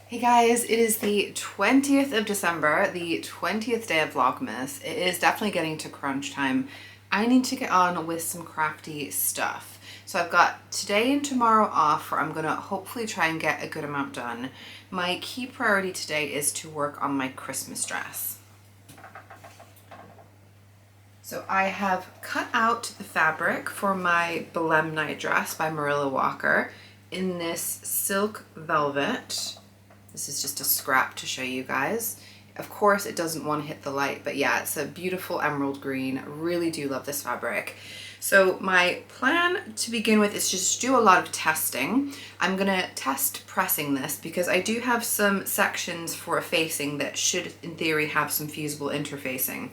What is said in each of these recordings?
Hey guys, it is the 20th of December, the 20th day of Vlogmas. It is definitely getting to crunch time. I need to get on with some crafty stuff. So I've got today and tomorrow off where I'm gonna hopefully try and get a good amount done. My key priority today is to work on my Christmas dress. So I have cut out the fabric for my Belem night dress by Marilla Walker in this silk velvet. This is just a scrap to show you guys. Of course, it doesn't want to hit the light, but yeah, it's a beautiful emerald green. I really do love this fabric. So my plan to begin with is just do a lot of testing. I'm gonna test pressing this because I do have some sections for a facing that should, in theory, have some fusible interfacing.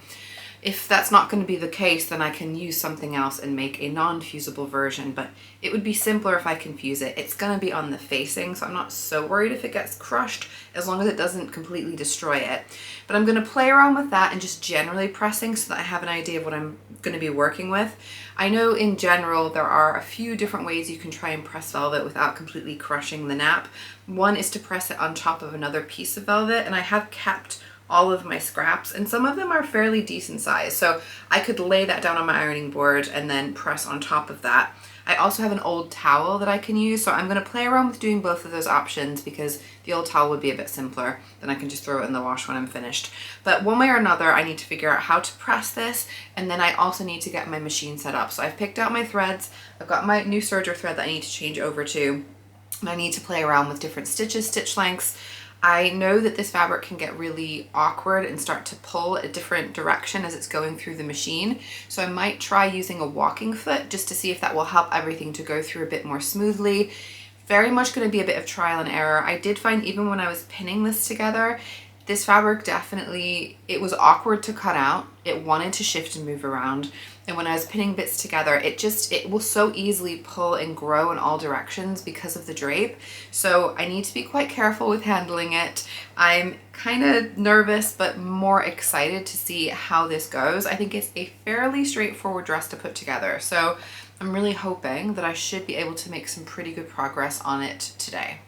If that's not going to be the case, then I can use something else and make a non-fusible version, but it would be simpler if I can fuse it. It's going to be on the facing, so I'm not so worried if it gets crushed, as long as it doesn't completely destroy it. But I'm going to play around with that and just generally pressing so that I have an idea of what I'm going to be working with. I know in general there are a few different ways you can try and press velvet without completely crushing the nap. One is to press it on top of another piece of velvet, and I have kept all of my scraps, and some of them are fairly decent size, so I could lay that down on my ironing board and then press on top of that. I also have an old towel that I can use, so I'm going to play around with doing both of those options because the old towel would be a bit simpler. Then I can just throw it in the wash when I'm finished. But one way or another, I need to figure out how to press this, and then I also need to get my machine set up. So I've picked out my threads, I've got my new serger thread that I need to change over to, and I need to play around with different stitches, stitch lengths. I know that this fabric can get really awkward and start to pull a different direction as it's going through the machine. So I might try using a walking foot just to see if that will help everything to go through a bit more smoothly. Very much going to be a bit of trial and error. I did find even when I was pinning this together, this fabric definitely, it was awkward to cut out. It wanted to shift and move around. And when I was pinning bits together, it will so easily pull and grow in all directions because of the drape. So I need to be quite careful with handling it. I'm kind of nervous, but more excited to see how this goes. I think it's a fairly straightforward dress to put together. So I'm really hoping that I should be able to make some pretty good progress on it today.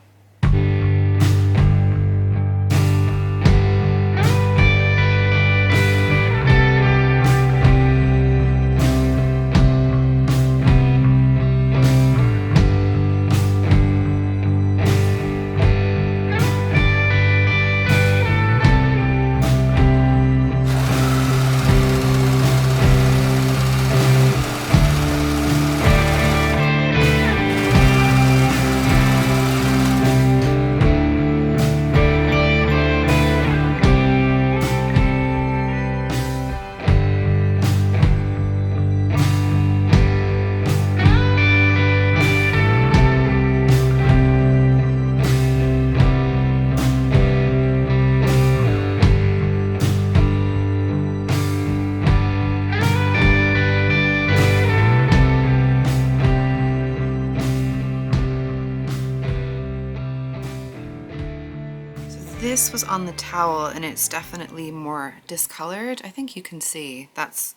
This was on the towel and it's definitely more discolored. I think you can see that's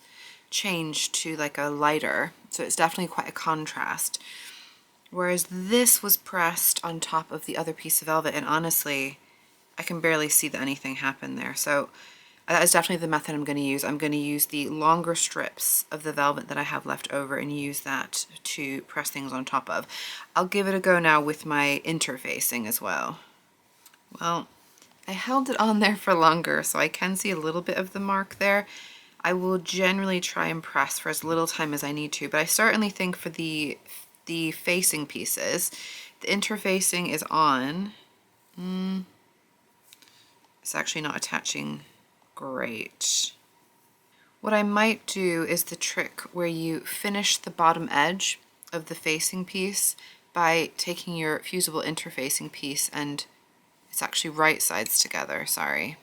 changed to like a lighter, so it's definitely quite a contrast. Whereas this was pressed on top of the other piece of velvet, and honestly, I can barely see that anything happened there. So that is definitely the method I'm going to use. I'm going to use the longer strips of the velvet that I have left over and use that to press things on top of. I'll give it a go now with my interfacing as well. Well, I held it on there for longer, so I can see a little bit of the mark there. I will generally try and press for as little time as I need to, but I certainly think for the facing pieces, the interfacing is on. It's actually not attaching great. What I might do is the trick where you finish the bottom edge of the facing piece by taking your fusible interfacing piece and it's actually right sides together, sorry.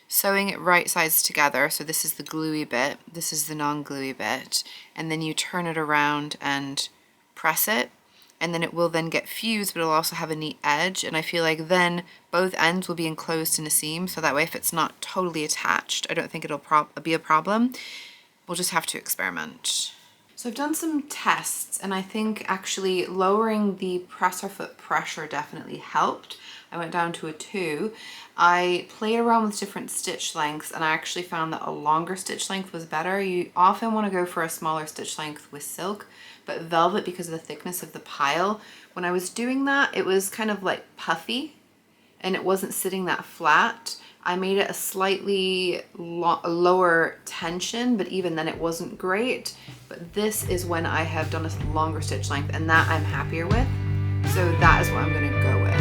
Sewing it right sides together, so this is the gluey bit, this is the non-gluey bit, and then you turn it around and press it, and then it will then get fused, but it'll also have a neat edge, and I feel like then both ends will be enclosed in a seam, so that way if it's not totally attached, I don't think it'll be a problem. We'll just have to experiment. So I've done some tests, and I think actually lowering the presser foot pressure definitely helped. I went down to a 2. I played around with different stitch lengths, and I actually found that a longer stitch length was better. You often want to go for a smaller stitch length with silk, but velvet, because of the thickness of the pile, when I was doing that, it was kind of like puffy and it wasn't sitting that flat. I made it a slightly lower tension, but even then it wasn't great. But this is when I have done a longer stitch length, and that I'm happier with. So that is what I'm gonna go with.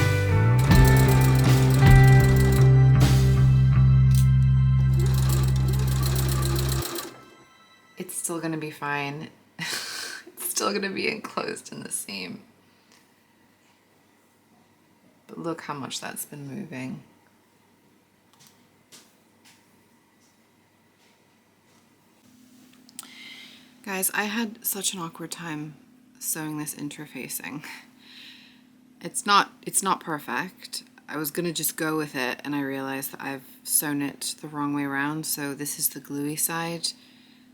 It's still gonna be fine. It's still gonna be enclosed in the seam. But look how much that's been moving. Guys, I had such an awkward time sewing this interfacing. It's not perfect. I was gonna just go with it, and I realized that I've sewn it the wrong way around. So this is the gluey side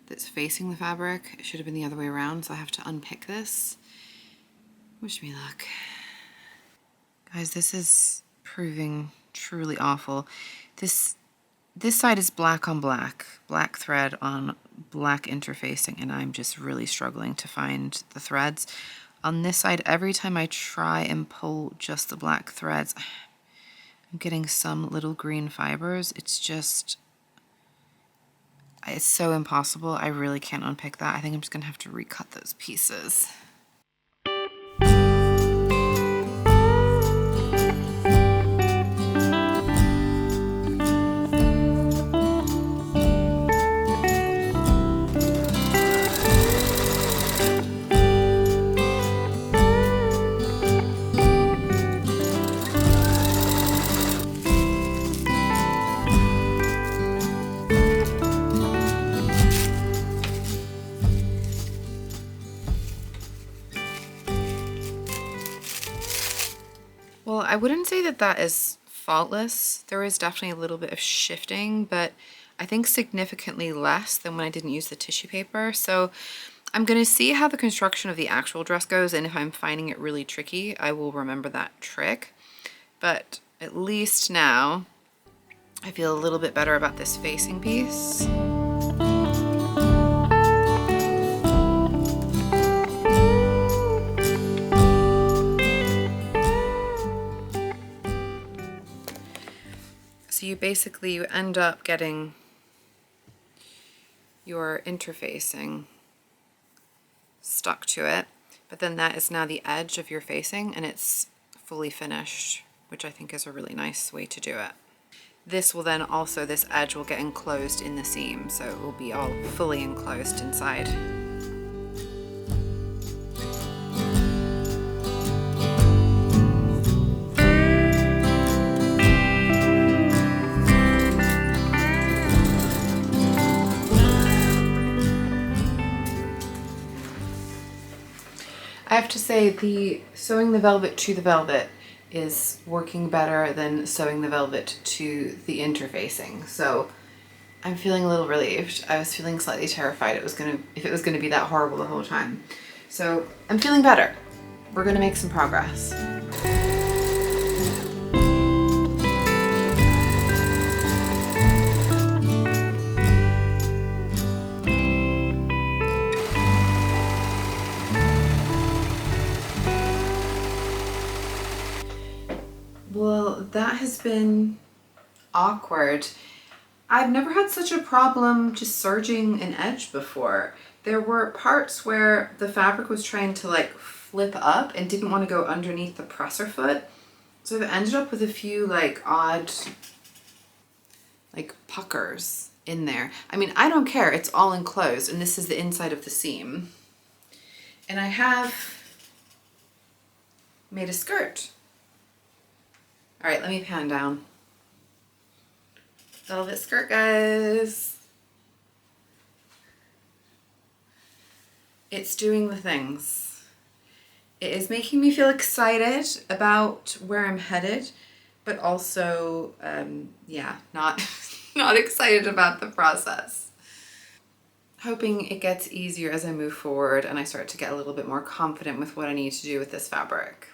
that's facing the fabric. It should have been the other way around, so I have to unpick this. Wish me luck. Guys, this is proving truly awful. This side is black on black thread on black interfacing, and I'm just really struggling to find the threads. On this side, every time I try and pull just the black threads, I'm getting some little green fibers. It's so impossible. I really can't unpick that. I think I'm just gonna have to recut those pieces. Well, I wouldn't say that that is faultless. There is definitely a little bit of shifting, but I think significantly less than when I didn't use the tissue paper. So I'm going to see how the construction of the actual dress goes, and if I'm finding it really tricky, I will remember that trick. But at least now I feel a little bit better about this facing piece. So you end up getting your interfacing stuck to it, but then that is now the edge of your facing, and it's fully finished, which I think is a really nice way to do it. This will then also, this edge will get enclosed in the seam, so it will be all fully enclosed inside. I have to say, the sewing the velvet to the velvet is working better than sewing the velvet to the interfacing. So I'm feeling a little relieved. I was feeling slightly terrified if it was gonna be that horrible the whole time. So I'm feeling better. We're gonna make some progress. Well, that has been awkward. I've never had such a problem just serging an edge before. There were parts where the fabric was trying to like flip up and didn't want to go underneath the presser foot. So I've ended up with a few like odd like puckers in there. I mean, I don't care, it's all enclosed, and this is the inside of the seam. And I have made a skirt. All right, let me pan down. Velvet skirt, guys. It's doing the things. It is making me feel excited about where I'm headed, but also, yeah, not excited about the process. hoping it gets easier as I move forward and I start to get a little bit more confident with what I need to do with this fabric.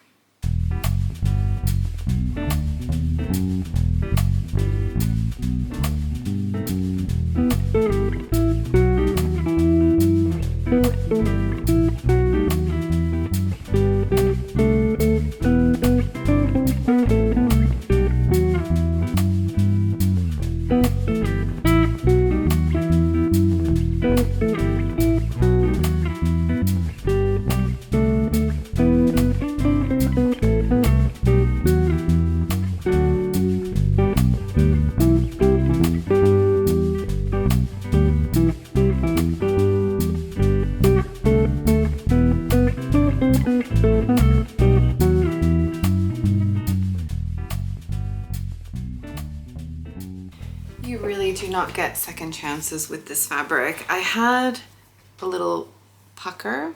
You really do not get second chances with this fabric. I had a little pucker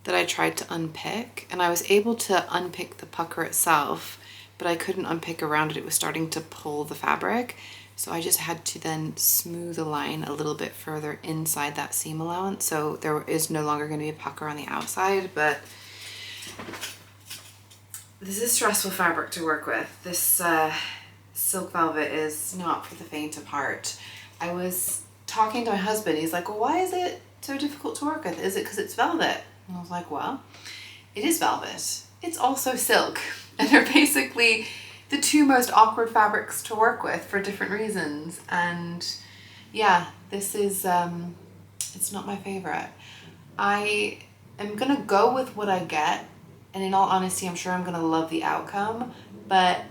that I tried to unpick, and I was able to unpick the pucker itself, but I couldn't unpick around it. It was starting to pull the fabric. So I just had to then smooth the line a little bit further inside that seam allowance. So there is no longer going to be a pucker on the outside, but this is stressful fabric to work with. This silk velvet is not for the faint of heart. I was talking to my husband. He's like, well, why is it so difficult to work with? Is it because it's velvet? And I was like, well, it is velvet. It's also silk. And they're basically the two most awkward fabrics to work with for different reasons. And yeah, this is, it's not my favorite. I am gonna go with what I get. And in all honesty, I'm sure I'm gonna love the outcome, but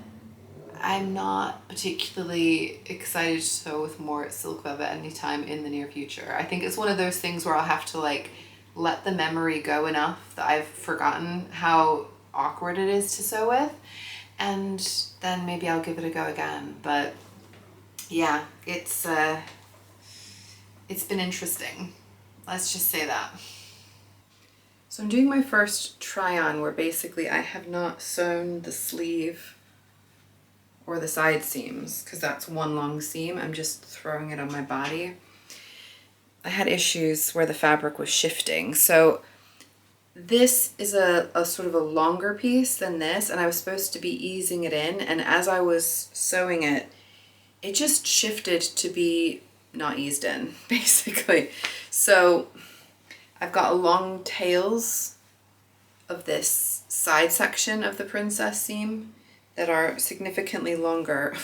I'm not particularly excited to sew with more silk velvet anytime in the near future. I think it's one of those things where I'll have to like let the memory go enough that I've forgotten how awkward it is to sew with, and then maybe I'll give it a go again. But yeah, it's been interesting. Let's just say that. So I'm doing my first try on where basically I have not sewn the sleeve or the side seams because that's one long seam. I'm just throwing it on my body. I had issues where the fabric was shifting. So this is a sort of a longer piece than this, and I was supposed to be easing it in, and as I was sewing it, it just shifted to be not eased in, basically. So I've got long tails of this side section of the princess seam that are significantly longer.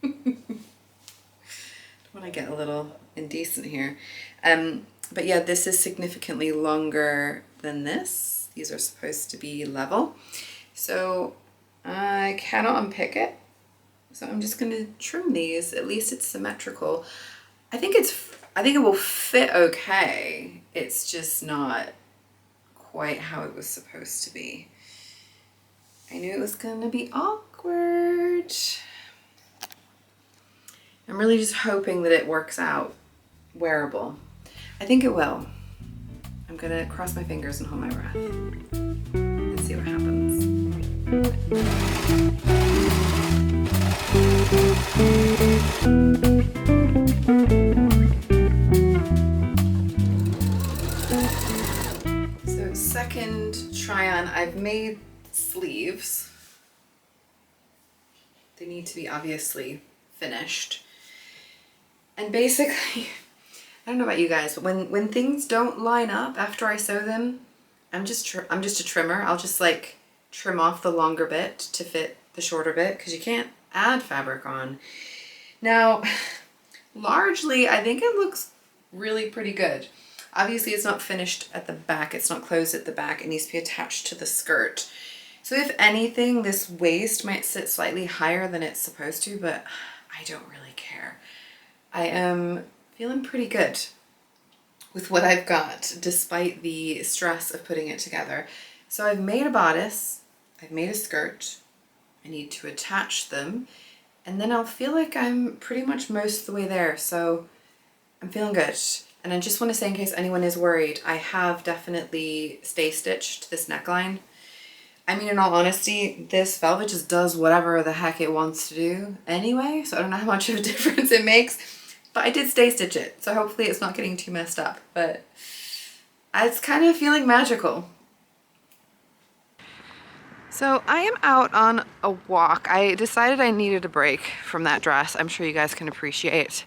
When I get a little indecent here. But yeah, this is significantly longer than this. These are supposed to be level. So I cannot unpick it. So I'm just gonna trim these. At least it's symmetrical. I think it will fit okay. It's just not quite how it was supposed to be. I knew it was gonna be awkward. I'm really just hoping that it works out wearable. I think it will. I'm gonna cross my fingers and hold my breath and see what happens. So second try on, I've made sleeves. They need to be obviously finished. And basically, I don't know about you guys, but when things don't line up after I sew them, I'm just a trimmer. I'll just like trim off the longer bit to fit the shorter bit because you can't add fabric on. Now, largely, I think it looks really pretty good. Obviously, it's not finished at the back. It's not closed at the back. It needs to be attached to the skirt. So if anything, this waist might sit slightly higher than it's supposed to, but I don't really care. I am feeling pretty good with what I've got, despite the stress of putting it together. So I've made a bodice, I've made a skirt, I need to attach them, and then I'll feel like I'm pretty much most of the way there. So I'm feeling good. And I just want to say, in case anyone is worried, I have definitely stay stitched this neckline. I mean, in all honesty, this velvet just does whatever the heck it wants to do anyway, so I don't know how much of a difference it makes. But I did stay stitch it, so hopefully it's not getting too messed up, but it's kind of feeling magical. So I am out on a walk. I decided I needed a break from that dress. I'm sure you guys can appreciate.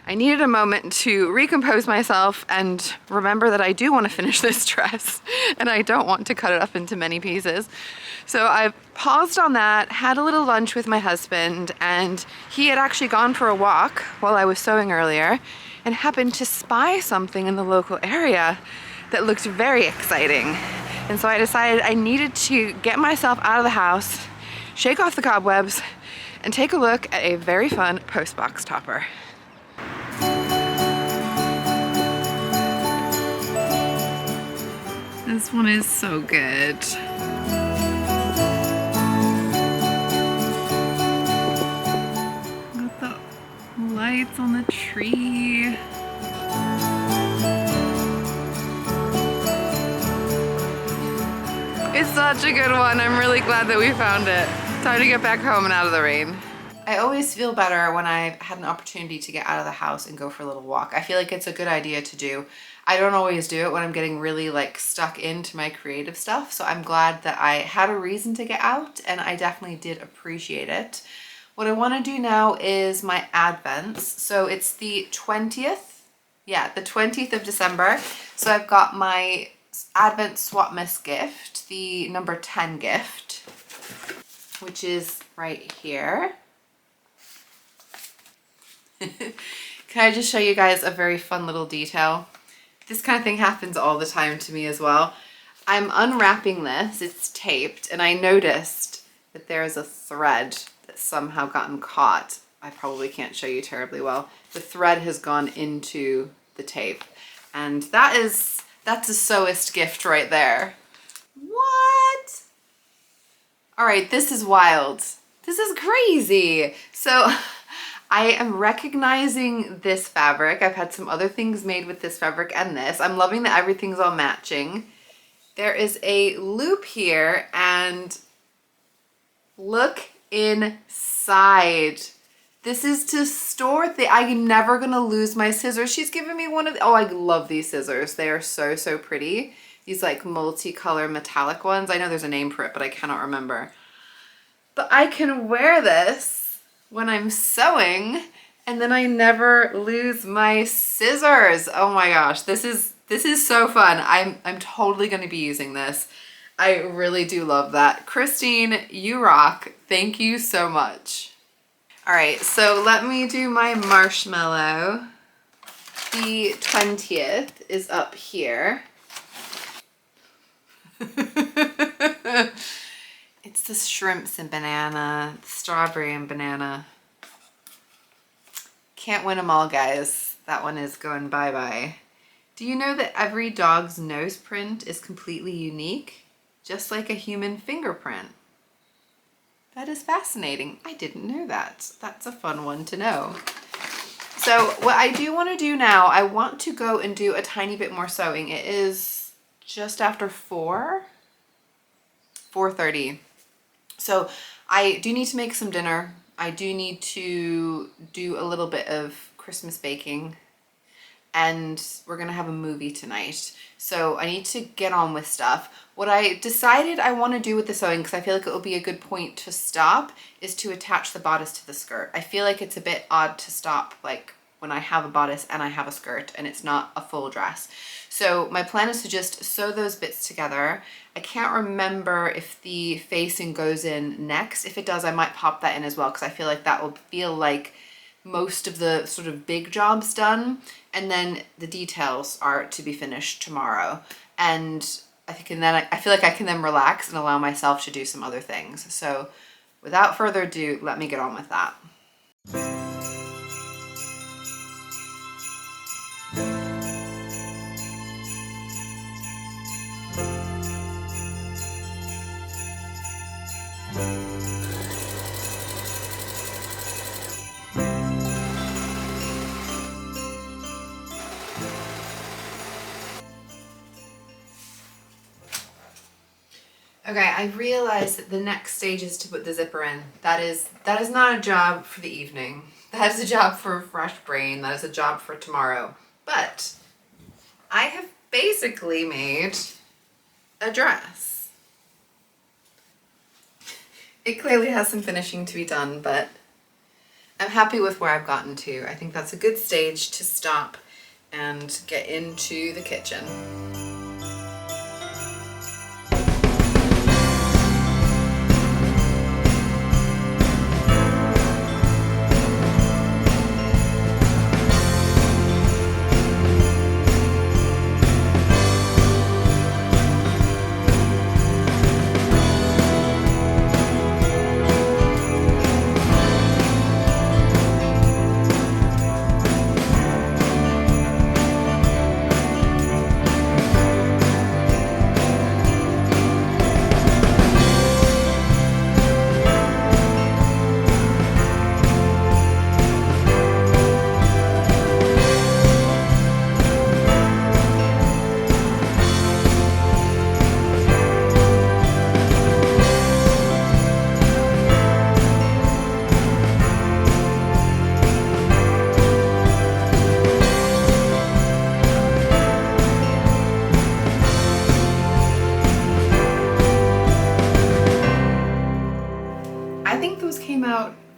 I needed a moment to recompose myself and remember that I do want to finish this dress and I don't want to cut it up into many pieces. So I paused on that, had a little lunch with my husband, and he had actually gone for a walk while I was sewing earlier and happened to spy something in the local area that looked very exciting. And so I decided I needed to get myself out of the house, shake off the cobwebs, and take a look at a very fun post box topper. This one is so good. Got the lights on the tree. It's such a good one. I'm really glad that we found it. Time to get back home and out of the rain. I always feel better when I've had an opportunity to get out of the house and go for a little walk. I feel like it's a good idea to do. I don't always do it when I'm getting really like stuck into my creative stuff. So I'm glad that I had a reason to get out, and I definitely did appreciate it. What I want to do now is my Advents. So it's the 20th. Yeah, the 20th of December. So I've got my Advent Swapmas gift, the number 10 gift, which is right here. Can I just show you guys a very fun little detail? This kind of thing happens all the time to me as well. I'm unwrapping this, it's taped, and I noticed that there's a thread that's somehow gotten caught. I probably can't show you terribly well. The thread has gone into the tape, and that's a sewist gift right there. What? All right, this is wild. This is crazy. So I am recognizing this fabric. I've had some other things made with this fabric and this. I'm loving that everything's all matching. There is a loop here, and look inside. This is to store things. I'm never gonna lose my scissors. She's given me one of the, oh, I love these scissors. They are so, so pretty. These like multicolor metallic ones. I know there's a name for it, but I cannot remember. But I can wear this when I'm sewing, and then I never lose my scissors. Oh my gosh, this is so fun. I'm totally gonna be using this. I really do love that. Christine, you rock. Thank you so much. All right, so let me do my marshmallow. The 20th is up here. It's the shrimps and banana, strawberry and banana. Can't win them all, guys. That one is going bye-bye. Do you know that every dog's nose print is completely unique? Just like a human fingerprint. That is fascinating. I didn't know that. That's a fun one to know. So what I do want to do now, I want to go and do a tiny bit more sewing. It is just after 4:30. So I do need to make some dinner. I do need to do a little bit of Christmas baking, and we're gonna have a movie tonight. So I need to get on with stuff. What I decided I want to do with the sewing, because I feel like it will be a good point to stop, is to attach the bodice to the skirt. I feel like it's a bit odd to stop like when I have a bodice and I have a skirt and it's not a full dress. So my plan is to just sew those bits together. I can't remember if the facing goes in next. If it does, I might pop that in as well, because I feel like that will feel like most of the sort of big jobs done, and then the details are to be finished tomorrow. And I think, and then I feel like I can then relax and allow myself to do some other things. So without further ado, let me get on with that. Okay, I realized that the next stage is to put the zipper in. That is not a job for the evening. That is a job for a fresh brain. That is a job for tomorrow. But I have basically made a dress. It clearly has some finishing to be done, but I'm happy with where I've gotten to. I think that's a good stage to stop and get into the kitchen.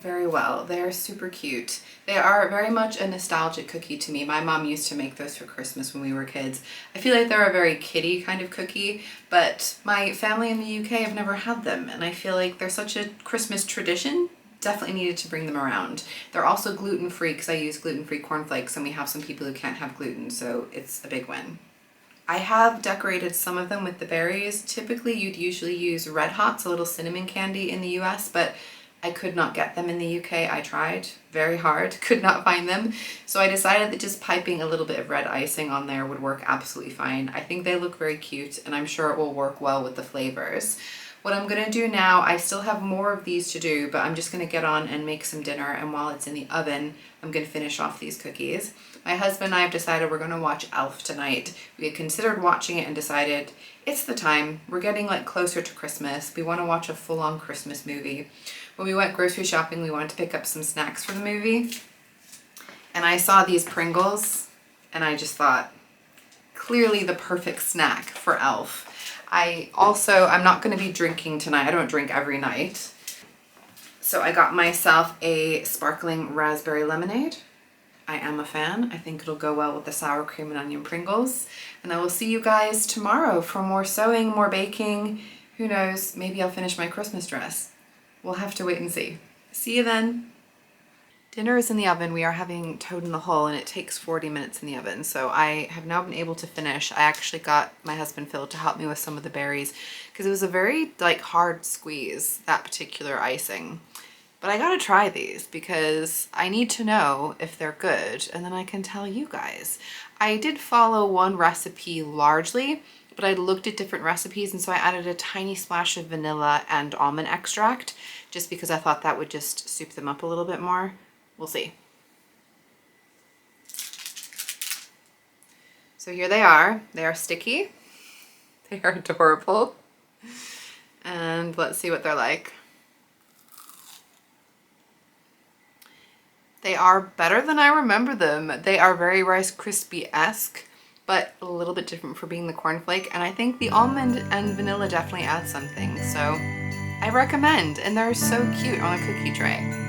Very well. They're super cute. They are very much a nostalgic cookie to me. My mom used to make those for Christmas when we were kids. I feel like they're a very kiddie kind of cookie, but my family in the UK have never had them, and I feel like they're such a Christmas tradition. Definitely needed to bring them around. They're also gluten-free because I use gluten-free cornflakes, and we have some people who can't have gluten, so it's a big win. I have decorated some of them with the berries. Typically you'd usually use Red Hots, a little cinnamon candy in the US, but I could not get them in the UK. I tried very hard, could not find them. So I decided that just piping a little bit of red icing on there would work absolutely fine. I think they look very cute, and I'm sure it will work well with the flavors. What I'm gonna do now, I still have more of these to do, but I'm just gonna get on and make some dinner, and while it's in the oven, I'm gonna finish off these cookies. My husband and I have decided we're gonna watch Elf tonight. We had considered watching it and decided it's the time. We're getting like closer to Christmas. We wanna watch a full-on Christmas movie. When we went grocery shopping, we wanted to pick up some snacks for the movie. And I saw these Pringles, and I just thought, clearly the perfect snack for Elf. I'm not gonna be drinking tonight. I don't drink every night. So I got myself a sparkling raspberry lemonade. I am a fan. I think it'll go well with the sour cream and onion Pringles. And I will see you guys tomorrow for more sewing, more baking. Who knows, maybe I'll finish my Christmas dress. We'll have to wait and see. See you then. Dinner is in the oven. We are having toad in the hole, and it takes 40 minutes in the oven. So I have now been able to finish. I actually got my husband Phil to help me with some of the berries because it was a very hard squeeze, that particular icing. But I gotta try these because I need to know if they're good, and then I can tell you guys. I did follow one recipe largely, but I looked at different recipes, and so I added a tiny splash of vanilla and almond extract just because I thought that would just soup them up a little bit more. We'll see. So here they are. They are sticky. They are adorable. And let's see what they're like. They are better than I remember them. They are very Rice Krispie-esque, but a little bit different for being the cornflake, and I think the almond and vanilla definitely add something, so I recommend, and they're so cute on a cookie tray.